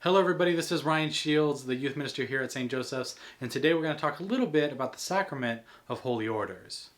Hello everybody, this is Ryan Shields, the youth minister here at St. Joseph's, and today we're going to talk a little bit about the Sacrament of Holy Orders.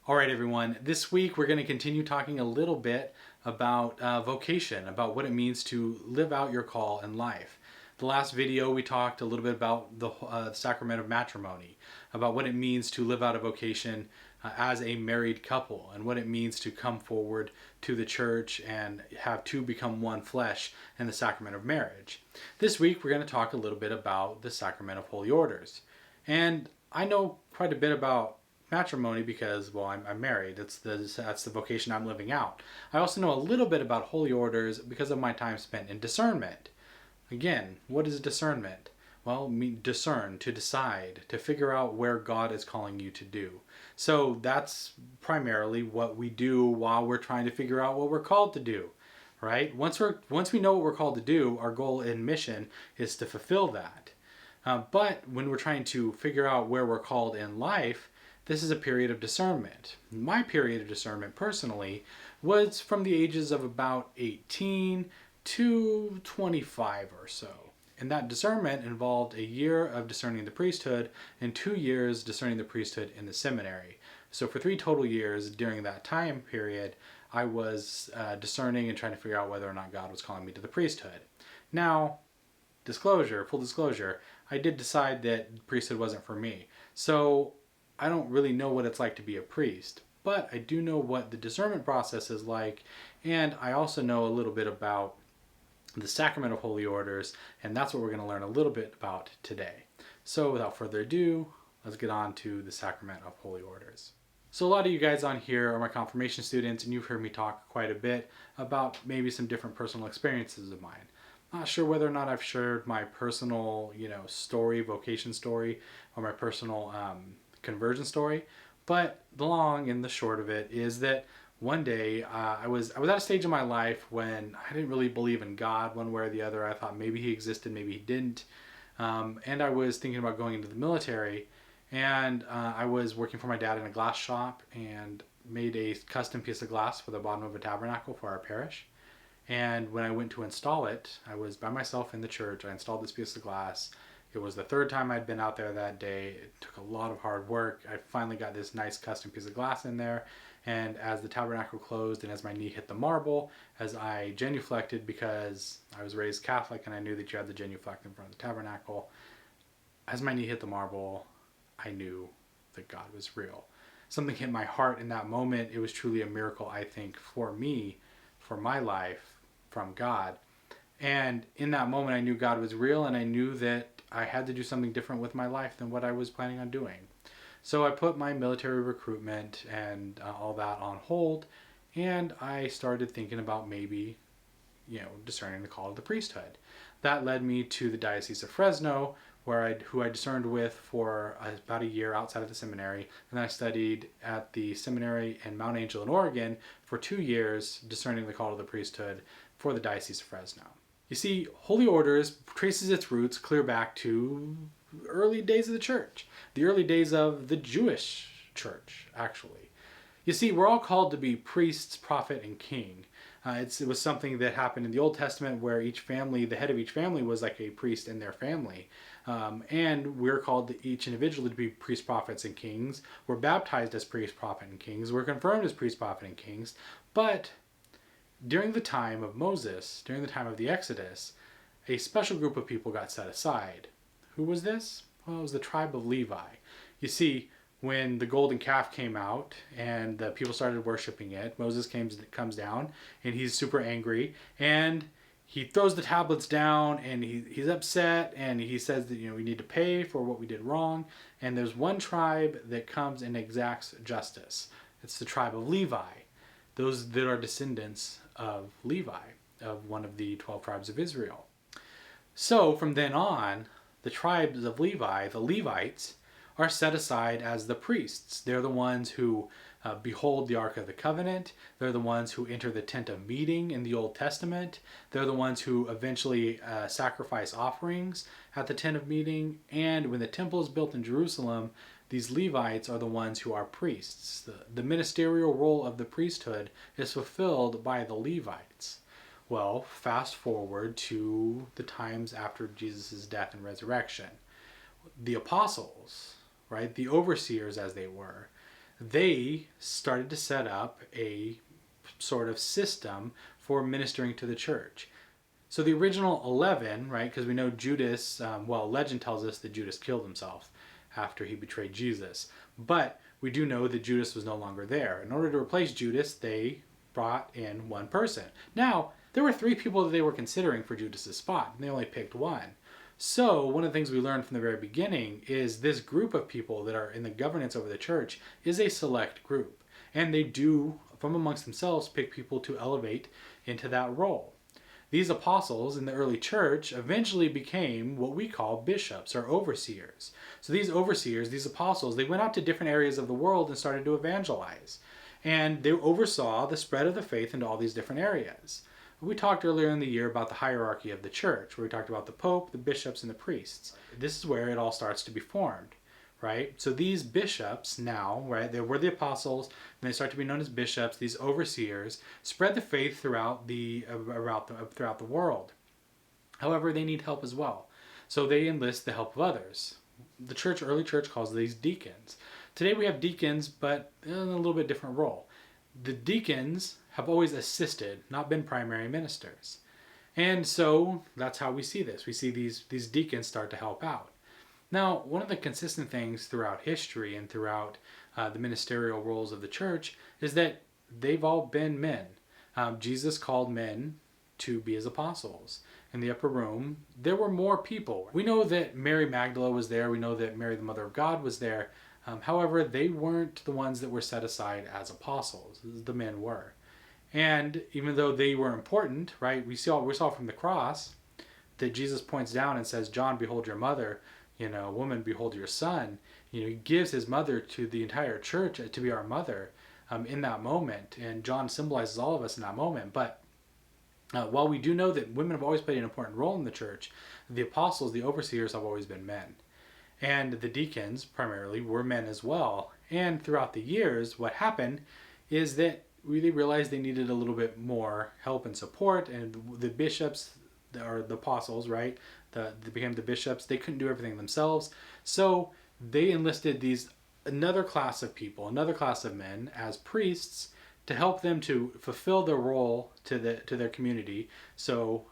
Alright everyone, this week we're going to continue talking a little bit about vocation, about what it means to live out your call in life. The last video we talked a little bit about the sacrament of matrimony, about what it means to live out a vocation as a married couple, and what it means to come forward to the church and have two become one flesh in the sacrament of marriage. This week we're going to talk a little bit about the Sacrament of Holy Orders. And I know quite a bit about matrimony because, well, I'm married. That's the vocation I'm living out. I also know a little bit about holy orders because of my time spent in discernment. Again, what is discernment? Well, discern, to decide, to figure out where God is calling you to do. So that's primarily what we do while we're trying to figure out what we're called to do, right? Once we know what we're called to do, our goal and mission is to fulfill that. But when we're trying to figure out where we're called in life, this is a period of discernment. My period of discernment personally was from the ages of about 18 to 25 or so. And that discernment involved a year of discerning the priesthood and 2 years discerning the priesthood in the seminary. So for 3 total years during that time period, I was discerning and trying to figure out whether or not God was calling me to the priesthood. Now, full disclosure, I did decide that priesthood wasn't for me. So I don't really know what it's like to be a priest, but I do know what the discernment process is like, and I also know a little bit about the Sacrament of Holy Orders, and that's what we're going to learn a little bit about today. So without further ado, let's get on to the Sacrament of Holy Orders. So a lot of you guys on here are my confirmation students, and you've heard me talk quite a bit about maybe some different personal experiences of mine. Not sure whether or not I've shared my personal, story, vocation story, or my personal conversion story, but the long and the short of it is that one day I was at a stage in my life when I didn't really believe in God one way or the other. I thought maybe he existed, maybe he didn't, and I was thinking about going into the military, and I was working for my dad in a glass shop and made a custom piece of glass for the bottom of a tabernacle for our parish. And when I went to install it, I was by myself in the church. I installed this piece of glass. It was the 3rd time I'd been out there that day. It took a lot of hard work. I finally got this nice custom piece of glass in there, and as the tabernacle closed and as my knee hit the marble, as I genuflected, because I was raised Catholic and I knew that you had to genuflect in front of the tabernacle, as my knee hit the marble, I knew that God was real. Something hit my heart in that moment. It was truly a miracle, I think, for me, for my life, from God. And in that moment, I knew God was real, and I knew that I had to do something different with my life than what I was planning on doing. So I put my military recruitment and all that on hold, and I started thinking about maybe, discerning the call of the priesthood. That led me to the Diocese of Fresno, who I discerned with for about a year outside of the seminary, and then I studied at the seminary in Mount Angel in Oregon for 2 years, discerning the call of the priesthood for the Diocese of Fresno. You see, Holy Orders traces its roots clear back to early days of the church, the early days of the Jewish church, actually. You see, we're all called to be priests, prophet, and king. It was something that happened in the Old Testament where each family, the head of each family was like a priest in their family. And we're called to each individually to be priests, prophets, and kings. We're baptized as priests, prophet, and kings. We're confirmed as priests, prophet, and kings. But during the time of Moses, during the time of the Exodus, a special group of people got set aside. Who was this? Well, it was the tribe of Levi. You see, when the golden calf came out and the people started worshiping it, Moses comes down and he's super angry, and he throws the tablets down, and he's upset, and he says that we need to pay for what we did wrong. And there's one tribe that comes and exacts justice. It's the tribe of Levi. Those that are descendants of Levi, of one of the 12 tribes of Israel. So from then on, the tribes of Levi, the Levites, are set aside as the priests. They're the ones who behold the Ark of the Covenant. They're the ones who enter the tent of meeting in the Old Testament. They're the ones who eventually sacrifice offerings at the tent of meeting. And when the temple is built in Jerusalem, these Levites are the ones who are priests. The ministerial role of the priesthood is fulfilled by the Levites. Well, fast forward to the times after Jesus' death and resurrection. The apostles, right, the overseers as they were, they started to set up a sort of system for ministering to the church. So the original 11, right, because we know Judas, legend tells us that Judas killed himself after he betrayed Jesus. But we do know that Judas was no longer there. In order to replace Judas, they brought in one person. Now, there were 3 people that they were considering for Judas's spot, and they only picked one. So one of the things we learned from the very beginning is this group of people that are in the governance over the church is a select group. And they do, from amongst themselves, pick people to elevate into that role. These apostles in the early church eventually became what we call bishops or overseers. So these overseers, these apostles, they went out to different areas of the world and started to evangelize. And they oversaw the spread of the faith into all these different areas. We talked earlier in the year about the hierarchy of the church, where we talked about the pope, the bishops, and the priests. This is where it all starts to be formed, right? So these bishops now, right, they were the apostles, and they start to be known as bishops. These overseers spread the faith throughout the world. However, they need help as well. So they enlist the help of others. The early church calls these deacons. Today we have deacons, but in a little bit different role. The deacons have always assisted, not been primary ministers. And so that's how we see this. We see these deacons start to help out. Now, one of the consistent things throughout history and throughout the ministerial roles of the church is that they've all been men. Jesus called men to be his apostles. In the upper room, there were more people. We know that Mary Magdalene was there. We know that Mary, the Mother of God, was there. However, they weren't the ones that were set aside as apostles. The men were. And even though they were important, right, we saw from the cross that Jesus points down and says, John, behold your mother, woman, behold your son. He gives his mother to the entire church to be our mother in that moment. And John symbolizes all of us in that moment. But while we do know that women have always played an important role in the church, the apostles, the overseers, have always been men. And the deacons, primarily, were men as well. And throughout the years, what happened is that they realized they needed a little bit more help and support. And the bishops, or the apostles, right, they became the bishops. They couldn't do everything themselves. So they enlisted another class of people, another class of men as priests to help them to fulfill their role to their community. So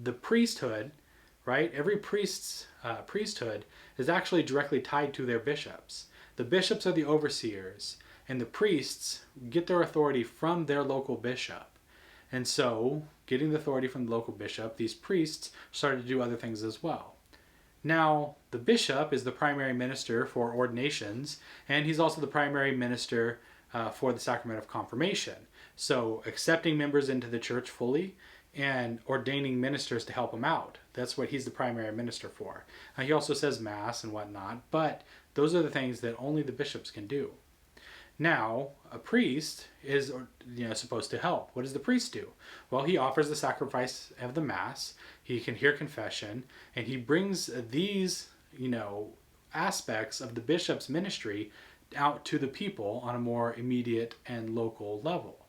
the priesthood, right, every priest's priesthood is actually directly tied to their bishops. The bishops are the overseers, and the priests get their authority from their local bishop. And so, getting the authority from the local bishop, these priests started to do other things as well. Now, the bishop is the primary minister for ordinations, and he's also the primary minister for the sacrament of confirmation. So, accepting members into the church fully and ordaining ministers to help them out. That's what he's the primary minister for. He also says Mass and whatnot, but those are the things that only the bishops can do. Now, a priest is supposed to help. What does the priest do? Well, he offers the sacrifice of the Mass, he can hear confession, and he brings these aspects of the bishop's ministry out to the people on a more immediate and local level.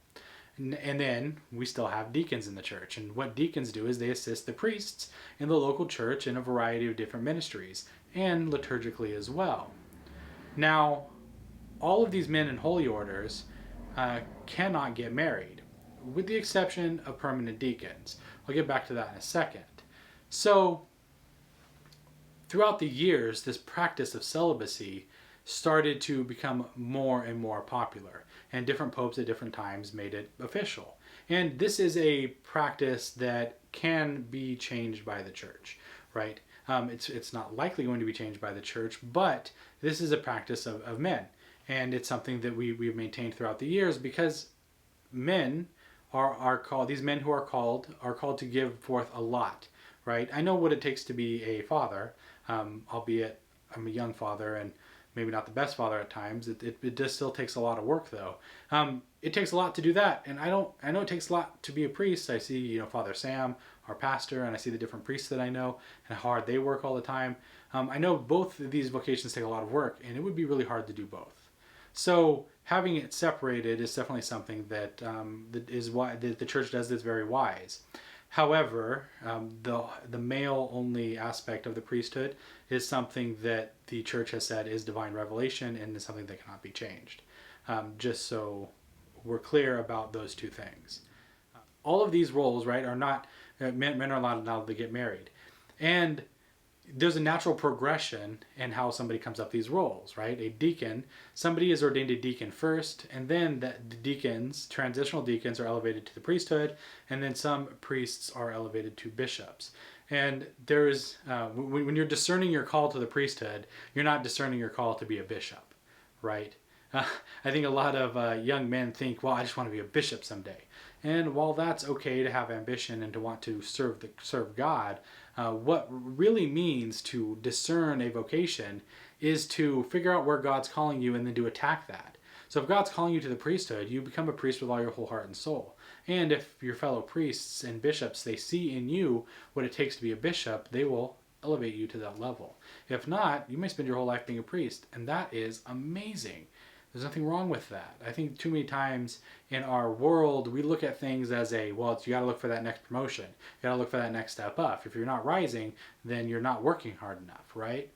And then we still have deacons in the church. And what deacons do is they assist the priests in the local church in a variety of different ministries, and liturgically as well. Now, all of these men in holy orders cannot get married, with the exception of permanent deacons. I'll get back to that in a second. So, throughout the years, this practice of celibacy started to become more and more popular, and different popes at different times made it official. And this is a practice that can be changed by the church, right? It's not likely going to be changed by the church, but this is a practice of men. And it's something that we've maintained throughout the years, because men are called, these men who are called to give forth a lot, right? I know what it takes to be a father, albeit I'm a young father, and Maybe not the best father at times. It just still takes a lot of work though. It takes a lot to do that, and I know it takes a lot to be a priest. I see, Father Sam, our pastor, and I see the different priests that I know and how hard they work all the time. I know both of these vocations take a lot of work, and it would be really hard to do both. So having it separated is definitely something that is why the church does this very wise. However, the male only aspect of the priesthood is something that the church has said is divine revelation and is something that cannot be changed. Just so we're clear about those two things. All of these roles, right, are not men are allowed now to get married, and there's a natural progression in how somebody comes up these roles, right? A deacon, somebody is ordained a deacon first, and then the deacons, transitional deacons, are elevated to the priesthood, and then some priests are elevated to bishops. And there's, when you're discerning your call to the priesthood, you're not discerning your call to be a bishop, right? I think a lot of young men think, well, I just want to be a bishop someday. And while that's okay to have ambition and to want to serve God, what really means to discern a vocation is to figure out where God's calling you and then to attack that. So if God's calling you to the priesthood, you become a priest with all your whole heart and soul. And if your fellow priests and bishops, they see in you what it takes to be a bishop, they will elevate you to that level. If not, you may spend your whole life being a priest, and that is amazing. There's nothing wrong with that. I think too many times in our world, we look at things as you got to look for that next promotion. You got to look for that next step up. If you're not rising, then you're not working hard enough, right?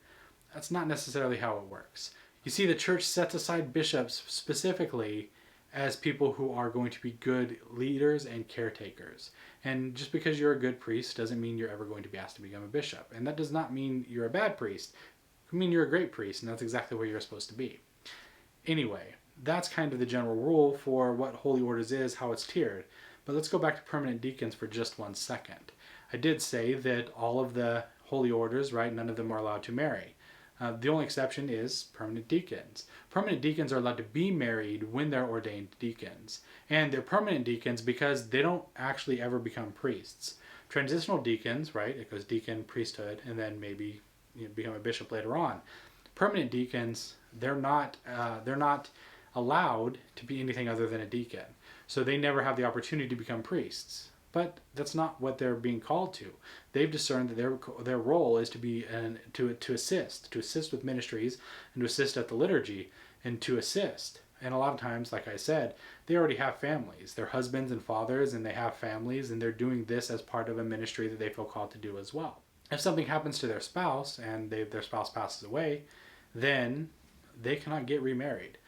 That's not necessarily how it works. You see, the church sets aside bishops specifically as people who are going to be good leaders and caretakers. And just because you're a good priest doesn't mean you're ever going to be asked to become a bishop. And that does not mean you're a bad priest. It means you're a great priest, and that's exactly where you're supposed to be. Anyway, that's kind of the general rule for what Holy Orders is, how it's tiered. But let's go back to permanent deacons for just 1 second. I did say that all of the Holy Orders, right, none of them are allowed to marry. The only exception is permanent deacons. Permanent deacons are allowed to be married when they're ordained deacons. And they're permanent deacons because they don't actually ever become priests. Transitional deacons, right, it goes deacon, priesthood, and then maybe become a bishop later on. Permanent deacons, they're not allowed to be anything other than a deacon. So they never have the opportunity to become priests. But that's not what they're being called to. They've discerned that their role is to be to assist with ministries and to assist at the liturgy and to assist. And a lot of times, like I said, they already have families. They're husbands and fathers, and they have families, and they're doing this as part of a ministry that they feel called to do as well. If something happens to their spouse and their spouse passes away, then they cannot get remarried.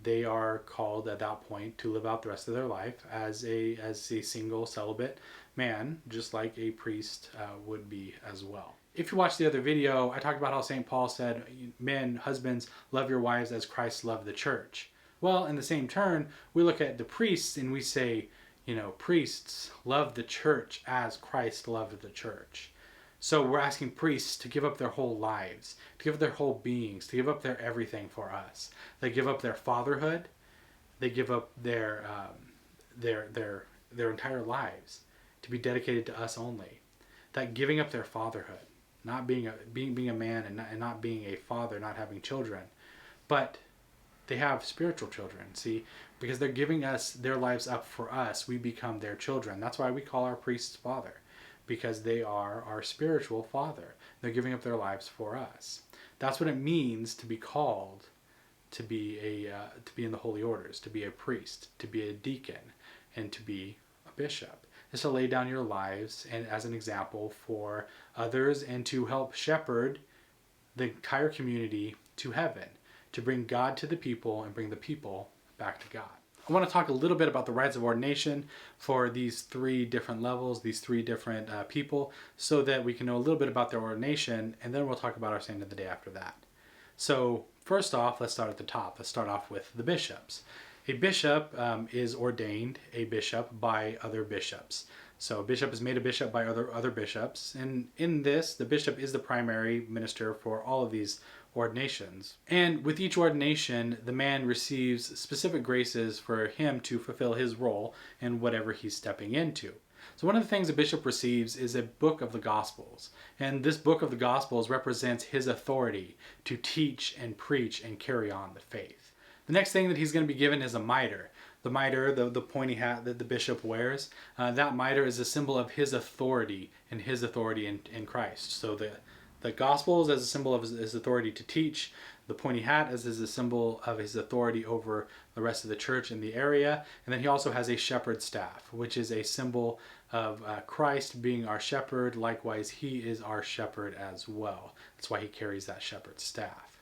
They are called at that point to live out the rest of their life as a single celibate man, just like a priest would be as well. If you watch the other video, I talked about how St. Paul said, men, husbands, love your wives as Christ loved the church. Well, in the same turn, we look at the priests and we say, priests love the church as Christ loved the church. So we're asking priests to give up their whole lives, to give up their whole beings, to give up their everything for us. They give up their fatherhood. They give up their entire lives to be dedicated to us only. That giving up their fatherhood, not being a man and not being a father, not having children, but they have spiritual children. See, because they're giving us their lives up for us, we become their children. That's why we call our priests father. Because they are our spiritual father. They're giving up their lives for us. That's what it means to be called to be in the Holy Orders, to be a priest, to be a deacon, and to be a bishop. Is to lay down your lives and as an example for others and to help shepherd the entire community to heaven, to bring God to the people and bring the people back to God. I want to talk a little bit about the rights of ordination for these 3 different levels, these 3 different people, so that we can know a little bit about their ordination, and then we'll talk about our saint of the day after that. So first off, let's start at the top. Let's start off with the bishops. A bishop is ordained a bishop by other bishops. So a bishop is made a bishop by other bishops, and in this, the bishop is the primary minister for all of these ordinations. And with each ordination, the man receives specific graces for him to fulfill his role in whatever he's stepping into. So one of the things a bishop receives is a book of the Gospels. And this book of the Gospels represents his authority to teach and preach and carry on the faith. The next thing that he's going to be given is a mitre. The mitre, the pointy hat that the bishop wears, that mitre is a symbol of his authority and his authority in Christ. So the Gospels as a symbol of his authority to teach, the pointy hat as a symbol of his authority over the rest of the church in the area, and then he also has a shepherd's staff, which is a symbol of Christ being our shepherd. Likewise, he is our shepherd as well. That's why he carries that shepherd's staff.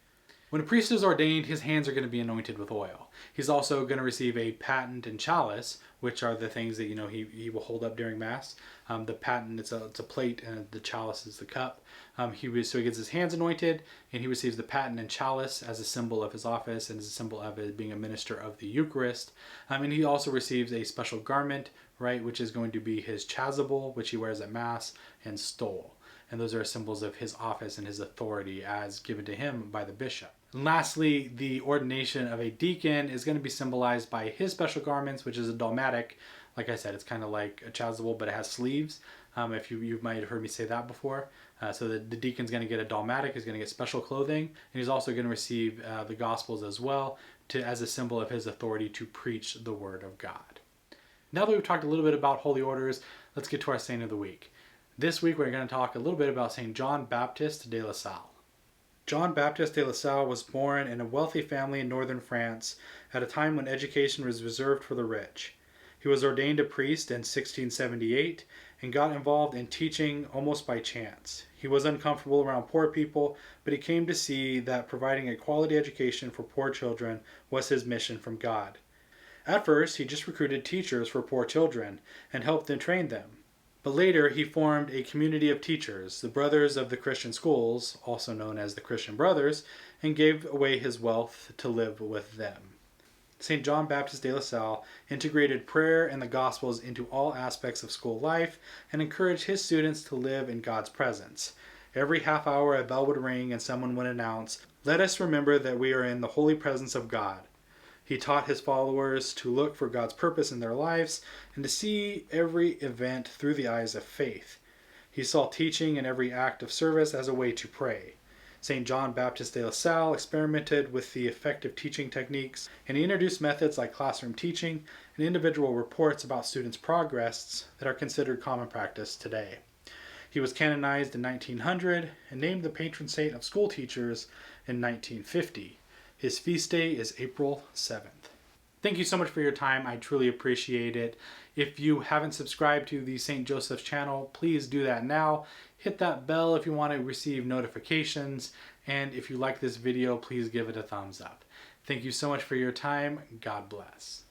When a priest is ordained, his hands are going to be anointed with oil. He's also going to receive a paten and chalice, which are the things that he will hold up during Mass. The paten, it's a plate, and the chalice is the cup. So he gets his hands anointed, and he receives the paten and chalice as a symbol of his office and as a symbol of it being a minister of the Eucharist. And he also receives a special garment, right, which is going to be his chasuble, which he wears at Mass, and stole. And those are symbols of his office and his authority as given to him by the bishop. And lastly, the ordination of a deacon is going to be symbolized by his special garments, which is a dalmatic. Like I said, it's kind of like a chasuble, but it has sleeves. If you might have heard me say that before. So the deacon's going to get a dalmatic, he's going to get special clothing, and he's also going to receive the Gospels as well as a symbol of his authority to preach the Word of God. Now that we've talked a little bit about holy orders, let's get to our saint of the week. This week we're going to talk a little bit about St. John Baptist de La Salle. John Baptist de La Salle was born in a wealthy family in northern France at a time when education was reserved for the rich. He was ordained a priest in 1678 and got involved in teaching almost by chance. He was uncomfortable around poor people, but he came to see that providing a quality education for poor children was his mission from God. At first, he just recruited teachers for poor children and helped them train them. But later, he formed a community of teachers, the Brothers of the Christian Schools, also known as the Christian Brothers, and gave away his wealth to live with them. St. John Baptist de La Salle integrated prayer and the Gospels into all aspects of school life and encouraged his students to live in God's presence. Every half hour a bell would ring and someone would announce, "Let us remember that we are in the holy presence of God." He taught his followers to look for God's purpose in their lives and to see every event through the eyes of faith. He saw teaching and every act of service as a way to pray. St. John Baptist de La Salle experimented with the effective teaching techniques, and he introduced methods like classroom teaching and individual reports about students' progress that are considered common practice today. He was canonized in 1900 and named the patron saint of school teachers in 1950. His feast day is April 7th. Thank you so much for your time. I truly appreciate it. If you haven't subscribed to the St. Joseph's channel, please do that now. Hit that bell if you want to receive notifications. And if you like this video, please give it a thumbs up. Thank you so much for your time. God bless.